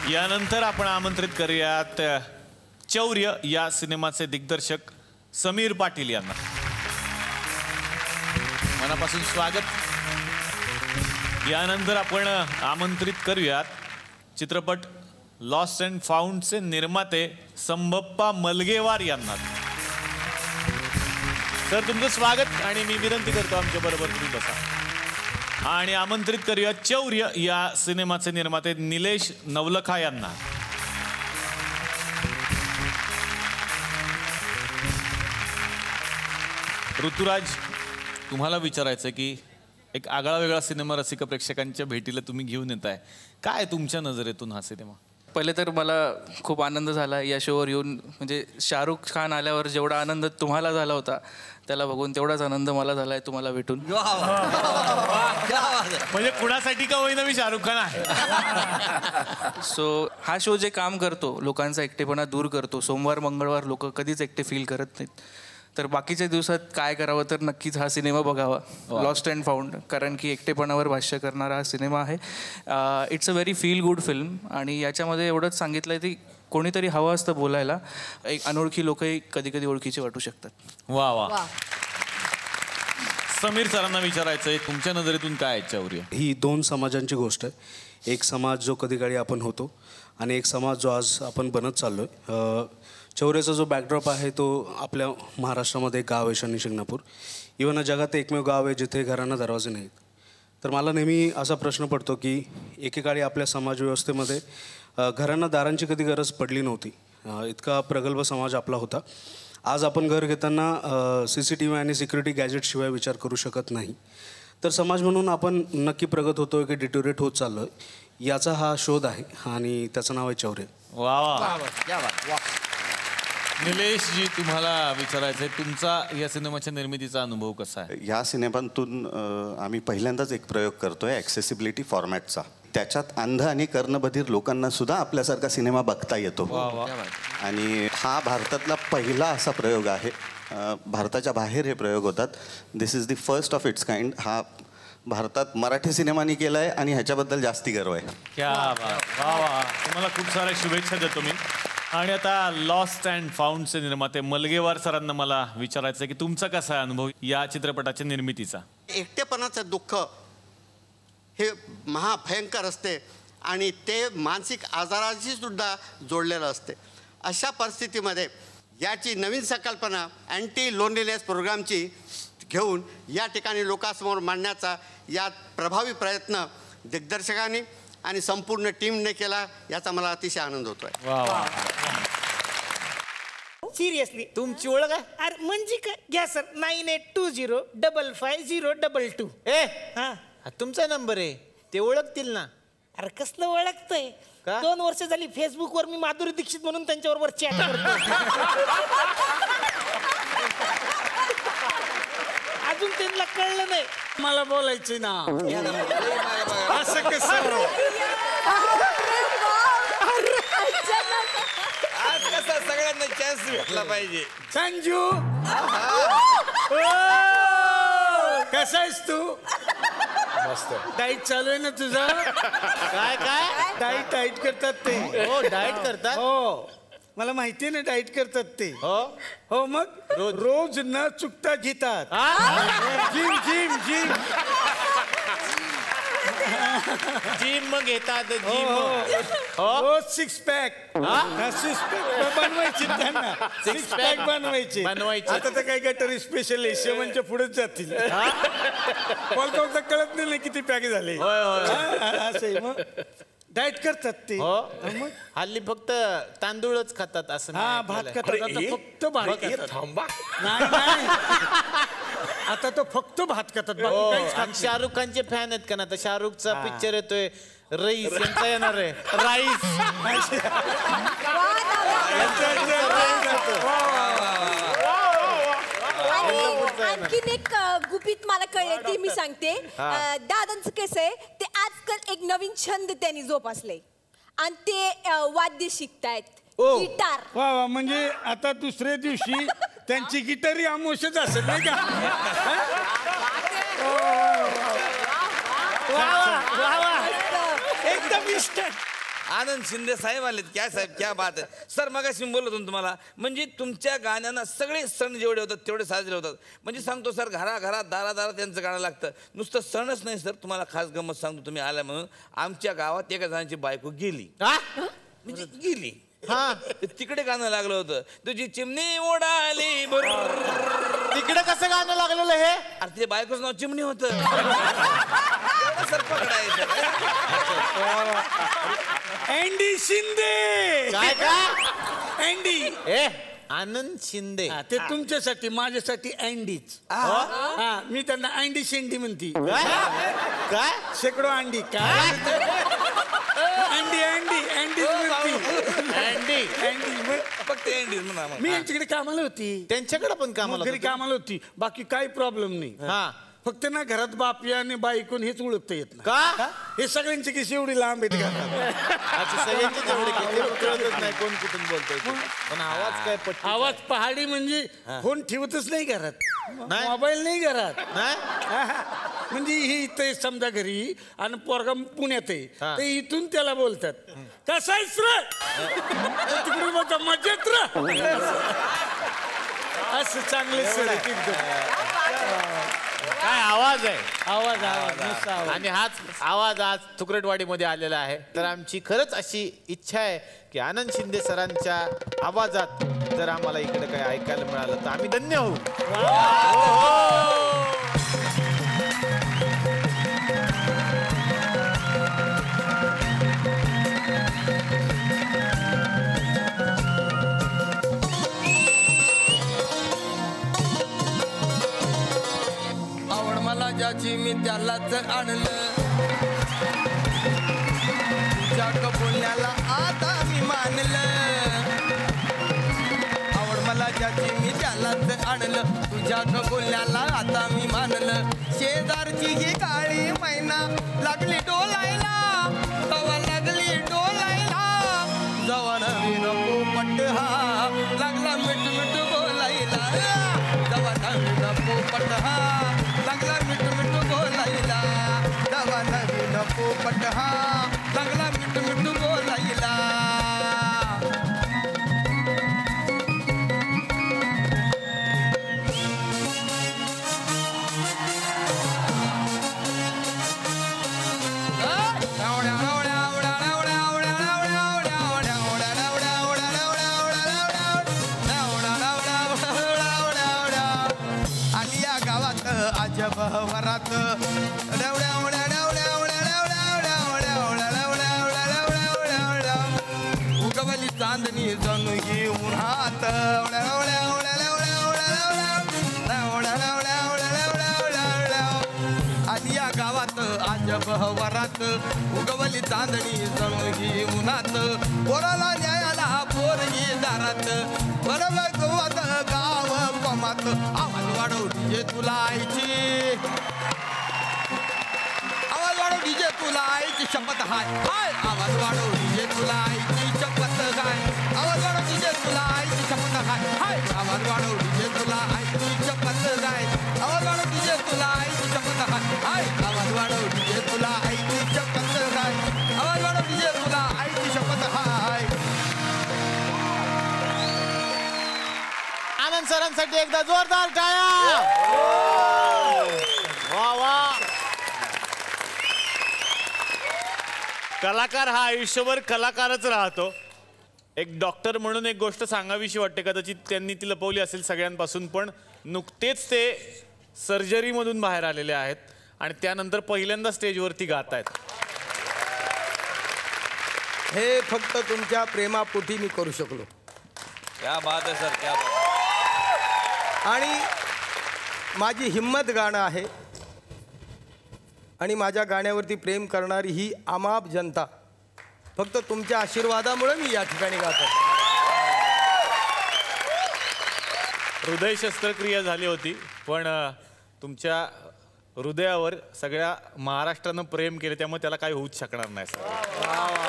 यानंतर आपण आमंत्रित करूयात चौर्य या सिनेमाचे दिग्दर्शक समीर पाटील यांना. मनापासून स्वागत. यानंतर आपण आमंत्रित करूयात चित्रपट लॉस्ट अँड फाउंडचे निर्माते संबप्पा मलगेवार यांना. सर तुमचं स्वागत आणि मी विनंती करतो आमच्या बरोबर तुम्ही बसा. आणि आमंत्रित करूया चौर्य या सिनेमाचे निर्माते निलेश नवलखा यांना. ऋतुराज, तुम्हाला विचारायचं की एक आगळा वेगळा सिनेमा रसिक प्रेक्षकांच्या भेटीला तुम्ही घेऊन येत आहे. काय तुमच्या नजरेतून हा सिनेमा? पहिले तर मला खूप आनंद झाला या शोवर येऊन. म्हणजे शाहरुख खान आल्यावर जेवढा आनंद तुम्हाला झाला होता त्याला बघून तेवढाच आनंद मला झाला आहे तुम्हाला भेटून. म्हणजे कुणासाठी का होईना मी शाहरुख खान आहे. सो हा शो जे काम करतो, लोकांचा एकटेपणा दूर करतो. सोमवार मंगळवार लोक कधीच एकटे फील करत नाहीत. तर बाकीच्या दिवसात काय करावं तर नक्कीच हा सिनेमा बघावा, लॉस्ट अँड फाउंड. कारण की एकटेपणावर भाष्य करणारा हा सिनेमा आहे. It's a very feel good film. आणि याच्यामध्ये एवढंच सांगितलं आहे की कोणीतरी हवं असतं बोलायला. एक अनोळखी लोकही कधी कधी ओळखीचे वाटू शकतात. वा वा. समीर सरांना विचारायचं आहे, तुमच्या नजरेतून काय आहे चौर्य? ही दोन समाजांची गोष्ट आहे. एक समाज जो कधी काळी आपण होतो आणि एक समाज जो आज आपण बनत चाललो आहे. चौर्याचा जो बॅकड्रॉप आहे तो आपल्या महाराष्ट्रामध्ये एक गाव आहे शनी शिंगणापूर. इव्हन जगात एकमेव गाव आहे जिथे घरांना दरवाजे नाहीत. तर मला नेहमी असा प्रश्न पडतो की एकेकाळी आपल्या समाजव्यवस्थेमध्ये घरांना दारांची कधी गरज पडली नव्हती. इतका प्रगल्भ समाज आपला होता. आज आपण घर घेताना CCTV आणि सिक्युरिटी गॅजेटशिवाय विचार करू शकत नाही. तर समाज म्हणून आपण नक्की प्रगत होतो की डिटोरेट होत चाललो आहे याचा हा शोध आहे आणि त्याचं नाव आहे चौर्य. वा वा. निलेशजी, तुम्हाला विचारायचं आहे तुमचा या सिनेमाच्या निर्मितीचा अनुभव कसा आहे? या सिनेमातून आम्ही पहिल्यांदाच एक प्रयोग करतोय ॲक्सेसिबिलिटी फॉर्मॅटचा. त्याच्यात अंध आणि कर्णबधिर लोकांना सुद्धा आपल्यासारखा सिनेमा बघता येतो. आणि हा भारतातला पहिला असा प्रयोग आहे. भारताच्या बाहेर हे प्रयोग होतात. This is the first of its kind. हा भारतात मराठी सिनेमानी केला आहे आणि ह्याच्याबद्दल जास्ती गर्व आहे. क्या बात. वा वा. तुम्हाला खूप साऱ्या शुभेच्छा देतो मी. आणि आता लॉस्ट अँड फाउंडचे निर्माते मलगेवार सरांना मला विचारायचं आहे की तुमचा कसा आहे अनुभव या चित्रपटाच्या निर्मितीचा? एकटेपणाचं दुःख हे महाभयंकर असते आणि ते मानसिक आजाराशी सुद्धा जोडलेलं असते. अशा परिस्थितीमध्ये याची नवीन संकल्पना अँटी लोनलीनेस प्रोग्रामची घेऊन या ठिकाणी लोकांसमोर मांडण्याचा या प्रभावी प्रयत्न दिग्दर्शकांनी आणि संपूर्ण टीमने केला याचा मला अतिशय आनंद होतोय. सिरियसली तुमची ओळख आहे? अरे म्हणजे काय घ्या सर. 9820555022. हा तुमचा नंबर आहे, ते ओळखतील ना. अरे कसलं ओळखतंय? 2 वर्ष झाली फेसबुकवर मी माधुरी दीक्षित म्हणून त्यांच्याबरोबर चॅट करतो. अजून त्यांना कळलं नाही. मला बोलायचं ना. असं कसं? आज कसा सगळ्यांना चान्स भेटला पाहिजे. संजू कसा आहेस तू? मस्त. डाईट चालू आहे ना तुझं? काय काय डाईट करतात ते. हो डाएट करतात. हो मला माहिती आहे ना डाईट करतात ते. हो मग रोज न चुकता घेतात. जिम जिम जिम जिम मग घेतात. हो 6 पॅक बनवायचे त्यांना. 6 पॅक बनवायचे. आता तर काही गटर स्पेशल आहे, 7च्या पुढेच जातील. कोलकाता कळत नाही किती पॅक झाले. असं मग डाएट करतात ते. मग हल्ली फक्त तांदूळच खातात असं. हा भात खातात. आता फक्त भात खातात. नाही आता तो फक्त भात खातात. शाहरुख खानचे फॅन आहेत का ना? तर शाहरुखचा पिक्चर येतोय रईस, यांचा येणार आहे राईस. आणखीन एक गुपित मला कळले ते मी सांगते. दादांचं कसं आहे ते आजकाल एक नवीन छंद त्यांनी जोपासले आणि ते वाद्य शिकतायत, गिटार. वा वा. म्हणजे आता दुसऱ्या दिवशी त्यांची गिटारी आमोशच असेल नाही का? एकदम इन्स्टंट. आनंद शिंदे साहेब आलेत. क्या साहेब क्या बात आहे सर. मगाशी मी बोलत होतो तुम्हाला, म्हणजे तुमच्या गाण्यांना सगळे सण जेवढे होतात तेवढे साजरे होतात. म्हणजे सांगतो सर, घराघरात दारादारात त्यांचं गाणं लागतं. नुसतं सणच नाही सर, तुम्हाला खास गंमत सांगतो. तुम्ही आल्या म्हणून आमच्या गावात एका जणांची बायको गेली, म्हणजे गेली. हा, तिकडे गाणं लागलं होतं, तुझी चिमणी उडाली बरोबर. तिकडे कसं गाणं लागलेलं हे? अरे ते बायकोचं नाव चिमणी होतं. सर पकडायचं. अँडी शिंदे. काय का अँडी? ए आनंद शिंदे. ते तुमच्यासाठी, माझ्यासाठी अँडीच. हा, मी त्यांना अँडी शेंडी म्हणती. काय शेकडो अंडी. काय अंडी अंडी अंडी अँडी अंडी फक्त एंडीज म्हणा. मी यांच्याकडे कामाला होती, त्यांच्याकडे पण कामाला घरी कामाला होती. बाकी काही प्रॉब्लेम नाही. हा फक्त ना घरात बापिया आणि बायकोन हेच ओळखता येत नाही. का? हे सगळ्यांची केस एवढी लांब आहेत का? अच्छा, सगळ्यांचे तेवढे केले, कळतच नाही कोण कुठून बोलतोय ते. पण आवाज काय पट्टी? आवाज पहाडी म्हणजे फोन ठेवतच नाही घरात, मोबाईल नाही घरात. म्हणजे ही इथे समजा घरी आणि पोरगा पुण्यात आहे, तर इथून त्याला बोलतात कसा आहेस रे, तिकडून बोलतात मजेत रे. असं चांगले सर काय आवाज आहे? आवाज आवाज नुसता आवाज. आणि हाच आवाज आज तुकरटवाडीमध्ये आलेला आहे. तर आमची खरंच अशी इच्छा आहे की आनंद शिंदे सरांच्या आवाजात जर आम्हाला इकडे काय ऐकायला मिळालं तर आम्ही धन्य होऊ. आवड मला ज्याची मी त्यालाच आणलं, तुझ्या बोलण्याला आता मी मानलं. आवड मला ज्याची मी त्यालाच आणलं, तुझ्या बोलण्याला आता मी मानलं. शेजारची ही काळी मैना लागली डोलायला, तवा लागली डोलायला. जवा नवीन पोपट हा लागला मिठ मिठ बोलायला. जवा नवीन पोपट हा लागला मिठ मिठ बोलायला. जवा नवीन पोपट हा लागला मिठ मिठ बोलायला. आली या गावात अजब वरात, उगवली चांदणी जणू ही उन्हात. आली या गावात अजब वरात, उगवली चांदणी जणू ही उन्हात. पोराला न्यायाला पोरगी दारात, बरोबर गोवात गाव पमात. आवाज वाढव डीजे तुला आईची, आवाज वाढव डीजे तुला आईची शपथ हाय हाय. आवाज वाढव डीजे तुला आईची शपथ काय. आवाज वाढव डीजे तुला आईची शपथ हाय हाय. आवाज वाढव डीजे तुला आईची शपथ काय. आवाज वाढव डीजे तुला आईची शपथ हाय हाय. आवाज वाढव डीजे तुला आईची शपथ काय. आवाज वाढव डीजे तुला आईची शपथ हाय. आनंद सरांसाठी एकदा जोरदार टाळ्या. वा वा. कलाकार हा आयुष्यभर कलाकारच राहतो. एक डॉक्टर म्हणून एक गोष्ट सांगावीशी वाटते, कदाचित त्यांनी ती लपवली असेल सगळ्यांपासून, पण नुकतेच ते सर्जरीमधून बाहेर आलेले आहेत आणि त्यानंतर पहिल्यांदा स्टेजवरती गात आहेत. हे फक्त तुमच्या प्रेमापोटी मी करू शकलो. क्या बात आहे सर, क्या बात. आणि माझी हिम्मत गाणं आहे आणि माझ्या गाण्यावरती प्रेम करणारी ही अमाप जनता फक्त तुमच्या आशीर्वादामुळे मी या ठिकाणी गातो. हृदय शस्त्रक्रिया झाली होती, पण तुमच्या हृदयावर सगळ्या महाराष्ट्रानं प्रेम केलं, त्यामुळे त्याला काही होऊच शकणार नाही सर.